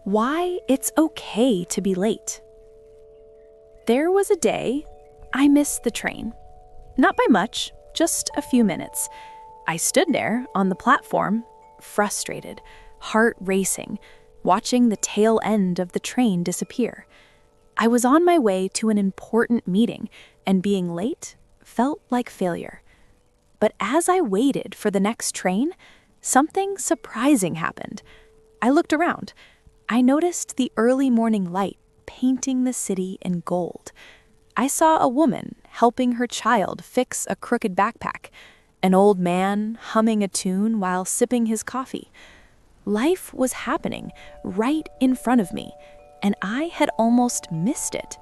Why it's okay to be late. There was a day I missed the train. Not by much, just a few minutes. I stood there on the platform, frustrated, heart racing, watching the tail end of the train disappear. I was on my way to an important meeting, and being late felt like failure. But as I waited for the next train, something surprising happened. I looked around. I noticed the early morning light painting the city in gold. I saw a woman helping her child fix a crooked backpack, an old man humming a tune while sipping his coffee. Life was happening right in front of me, and I had almost missed it.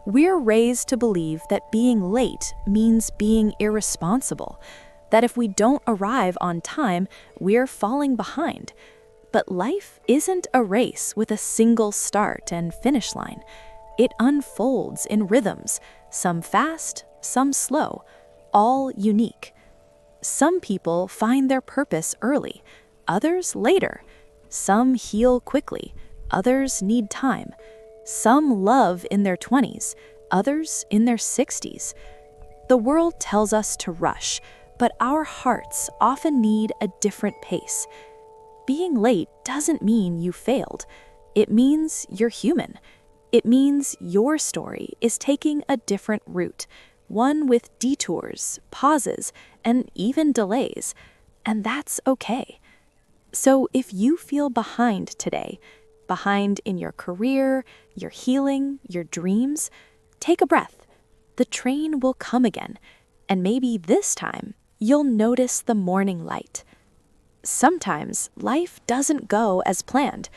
We're raised to believe that being late means being irresponsible, that if we don't arrive on time, we're falling behind. But life isn't a race with a single start and finish line. It unfolds in rhythms, some fast, some slow, all unique. Some people find their purpose early, others later. Some heal quickly, others need time. Some love in their 20s, others in their 60s. The world tells us to rush, but our hearts often need a different pace. Being late doesn't mean you failed. It means you're human. It means your story is taking a different route, one with detours, pauses, and even delays. And that's okay. So if you feel behind today, behind in your career, your healing, your dreams, take a breath. The train will come again, and maybe this time you'll notice the morning light. Sometimes life doesn't go as planned.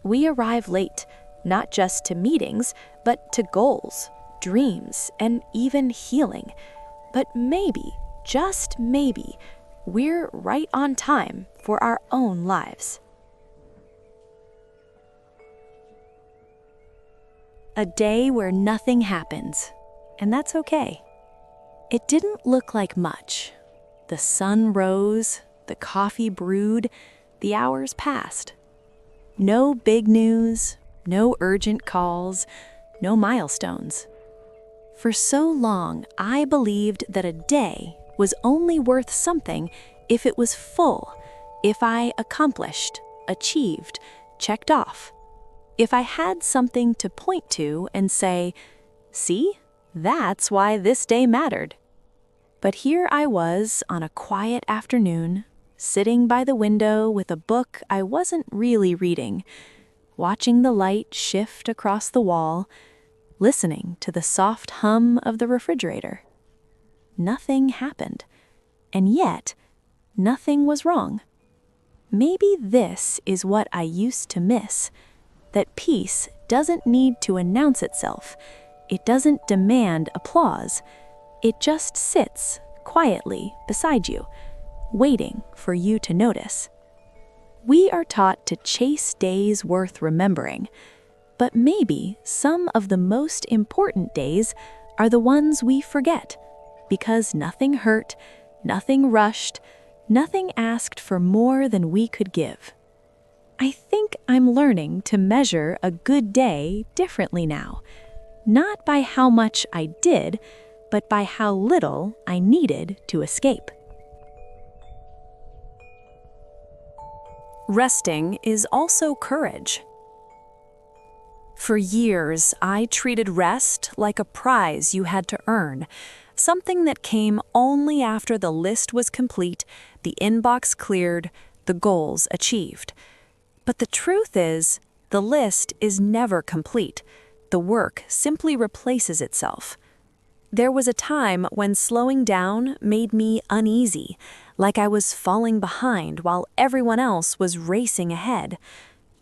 We arrive late, not just to meetings, but to goals, dreams, and even healing. But maybe, just maybe, we're right on time for our own lives. A day where nothing happens, and that's okay. It didn't look like much. The sun rose, the coffee brewed, the hours passed. No big news, no urgent calls, no milestones. For so long, I believed that a day was only worth something if it was full, if I accomplished, achieved, checked off. If I had something to point to and say, see, that's why this day mattered. But here I was on a quiet afternoon, sitting by the window with a book I wasn't really reading, watching the light shift across the wall, listening to the soft hum of the refrigerator. Nothing happened, and yet nothing was wrong. Maybe this is what I used to miss, that peace doesn't need to announce itself. It doesn't demand applause. It just sits quietly beside you, waiting for you to notice. We are taught to chase days worth remembering, but maybe some of the most important days are the ones we forget, because nothing hurt, nothing rushed, nothing asked for more than we could give. I think I'm learning to measure a good day differently now, not by how much I did, but by how little I needed to escape. Resting is also courage. For years, I treated rest like a prize you had to earn, something that came only after the list was complete, the inbox cleared, the goals achieved. But the truth is, the list is never complete. The work simply replaces itself. There was a time when slowing down made me uneasy, like I was falling behind while everyone else was racing ahead.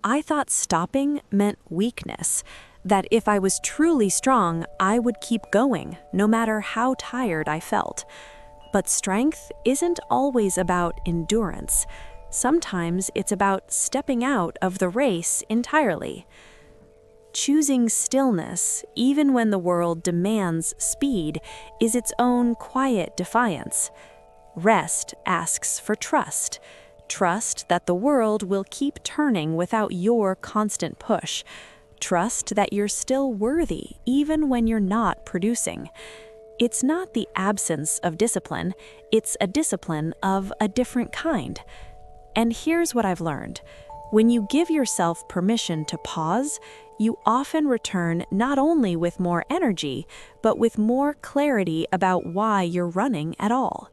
I thought stopping meant weakness, that if I was truly strong, I would keep going, no matter how tired I felt. But strength isn't always about endurance. Sometimes it's about stepping out of the race entirely. Choosing stillness, even when the world demands speed, is its own quiet defiance. Rest asks for trust, Trust that the world will keep turning without your constant push. Trust that you're still worthy even when you're not producing. It's not the absence of discipline, it's a discipline of a different kind. And here's what I've learned. When you give yourself permission to pause, you often return not only with more energy, but with more clarity about why you're running at all.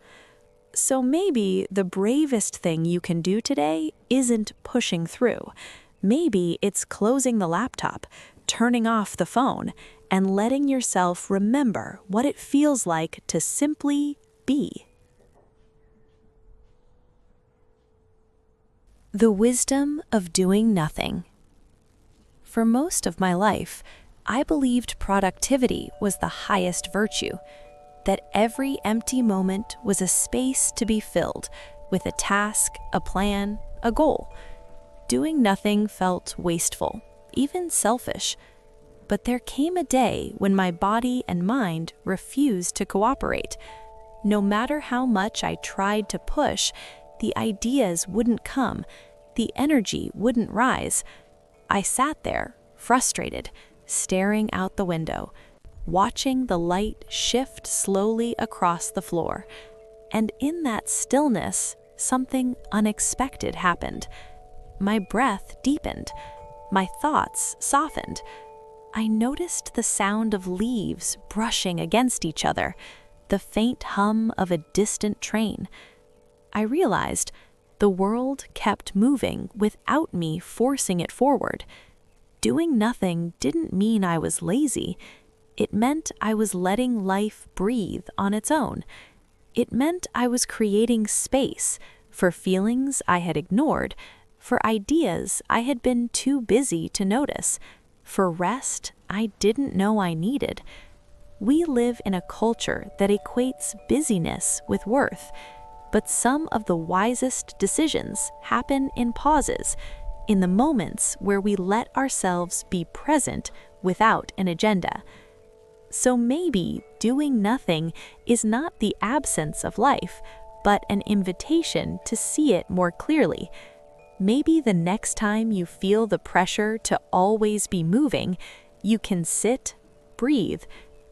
So maybe the bravest thing you can do today isn't pushing through. Maybe it's closing the laptop, turning off the phone, and letting yourself remember what it feels like to simply be. The wisdom of doing nothing. For most of my life, I believed productivity was the highest virtue, that every empty moment was a space to be filled with a task, a plan, a goal. Doing nothing felt wasteful, even selfish. But there came a day when my body and mind refused to cooperate. No matter how much I tried to push, the ideas wouldn't come, the energy wouldn't rise. I sat there, frustrated, staring out the window, watching the light shift slowly across the floor. And in that stillness, something unexpected happened. My breath deepened. My thoughts softened. I noticed the sound of leaves brushing against each other, the faint hum of a distant train. I realized the world kept moving without me forcing it forward. Doing nothing didn't mean I was lazy. It meant I was letting life breathe on its own. It meant I was creating space for feelings I had ignored, for ideas I had been too busy to notice, for rest I didn't know I needed. We live in a culture that equates busyness with worth, but some of the wisest decisions happen in pauses, in the moments where we let ourselves be present without an agenda. So maybe doing nothing is not the absence of life, but an invitation to see it more clearly. Maybe the next time you feel the pressure to always be moving, you can sit, breathe,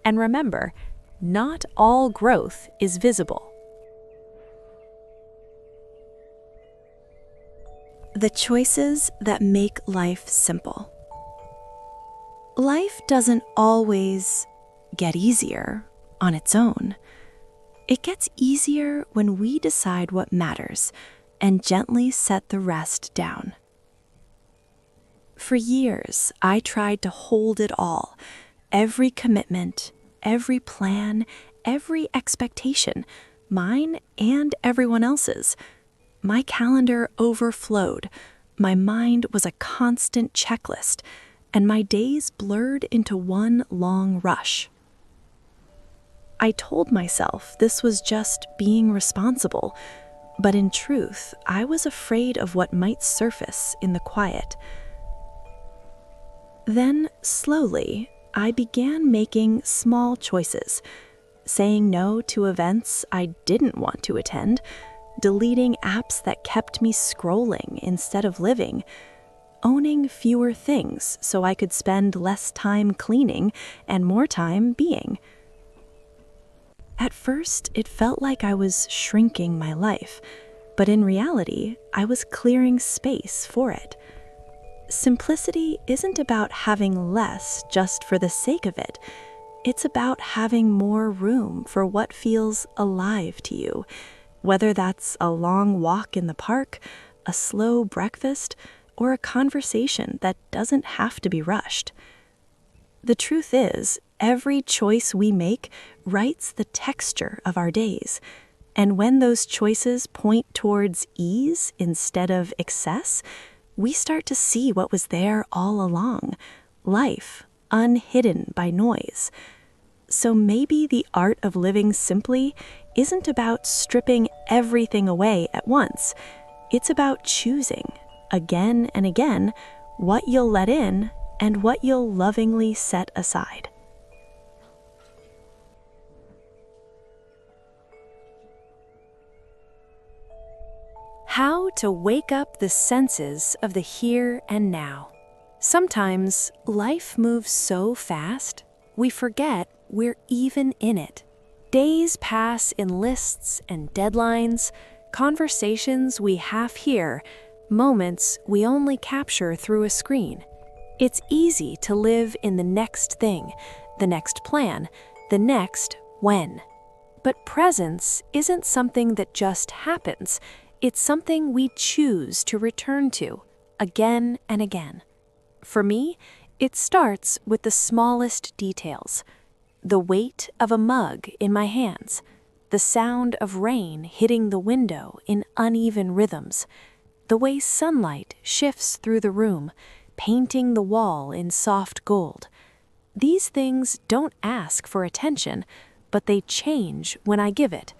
and remember, not all growth is visible. The choices that make life simple. Life doesn't always get easier on its own. It gets easier when we decide what matters and gently set the rest down. For years, I tried to hold it all, every commitment, every plan, every expectation, mine and everyone else's. My calendar overflowed, my mind was a constant checklist, and my days blurred into one long rush. I told myself this was just being responsible, but in truth, I was afraid of what might surface in the quiet. Then, slowly, I began making small choices, saying no to events I didn't want to attend, deleting apps that kept me scrolling instead of living, owning fewer things so I could spend less time cleaning and more time being. At first, it felt like I was shrinking my life, but in reality, I was clearing space for it. Simplicity isn't about having less just for the sake of it. It's about having more room for what feels alive to you, whether that's a long walk in the park, a slow breakfast, or a conversation that doesn't have to be rushed. The truth is, every choice we make writes the texture of our days. And when those choices point towards ease instead of excess, we start to see what was there all along, life, unhidden by noise. So maybe the art of living simply isn't about stripping everything away at once. It's about choosing, again and again, what you'll let in and what you'll lovingly set aside. How to wake up the senses of the here and now. Sometimes life moves so fast, we forget we're even in it. Days pass in lists and deadlines, conversations we half hear, moments we only capture through a screen. It's easy to live in the next thing, the next plan, the next when. But presence isn't something that just happens. It's something we choose to return to again and again. For me, it starts with the smallest details. The weight of a mug in my hands, the sound of rain hitting the window in uneven rhythms, the way sunlight shifts through the room, painting the wall in soft gold. These things don't ask for attention, but they change when I give it.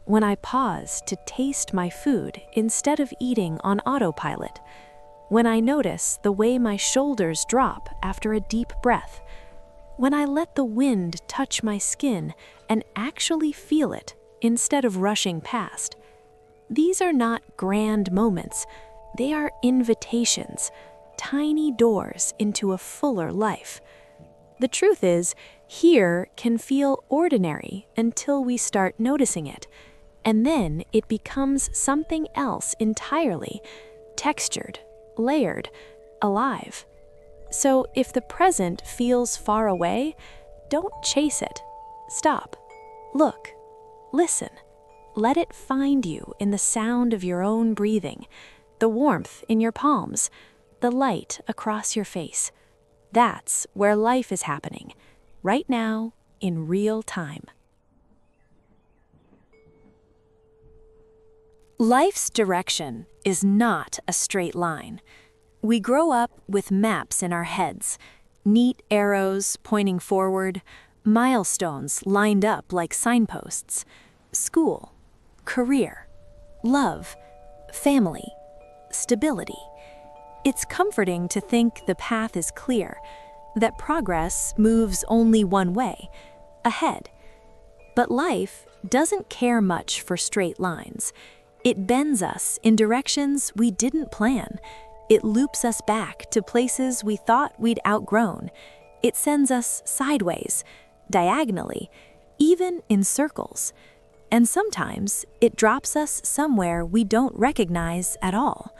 When I pause to taste my food instead of eating on autopilot. When I notice the way my shoulders drop after a deep breath. When I let the wind touch my skin and actually feel it instead of rushing past. These are not grand moments. They are invitations, tiny doors into a fuller life. The truth is, here can feel ordinary until we start noticing it. And then it becomes something else entirely, textured, layered, alive. So if the present feels far away, don't chase it. Stop. Look. Listen. Let it find you in the sound of your own breathing, the warmth in your palms, the light across your face. That's where life is happening, right now, in real time. Life's direction is not a straight line. We grow up with maps in our heads, neat arrows pointing forward, milestones lined up like signposts. School, career, love, family, stability. It's comforting to think the path is clear, that progress moves only one way, ahead. But life doesn't care much for straight lines. It bends us in directions we didn't plan. It loops us back to places we thought we'd outgrown. It sends us sideways, diagonally, even in circles. And sometimes it drops us somewhere we don't recognize at all.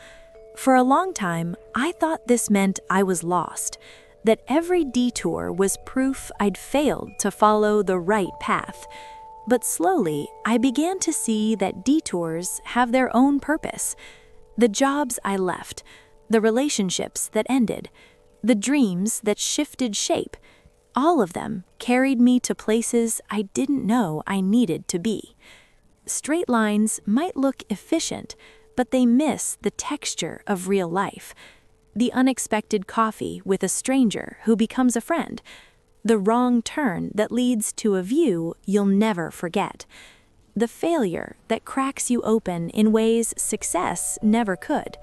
For a long time, I thought this meant I was lost, that every detour was proof I'd failed to follow the right path. But slowly, I began to see that detours have their own purpose. The jobs I left, the relationships that ended, the dreams that shifted shape, all of them carried me to places I didn't know I needed to be. Straight lines might look efficient, but they miss the texture of real life. The unexpected coffee with a stranger who becomes a friend. The wrong turn that leads to a view you'll never forget. The failure that cracks you open in ways success never could.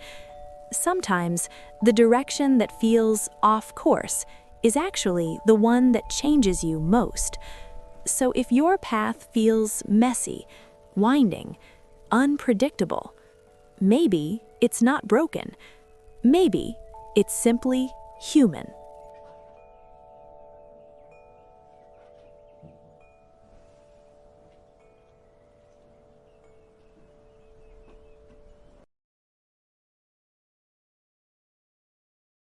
Sometimes the direction that feels off course is actually the one that changes you most. So if your path feels messy, winding, unpredictable, maybe it's not broken. Maybe it's simply human.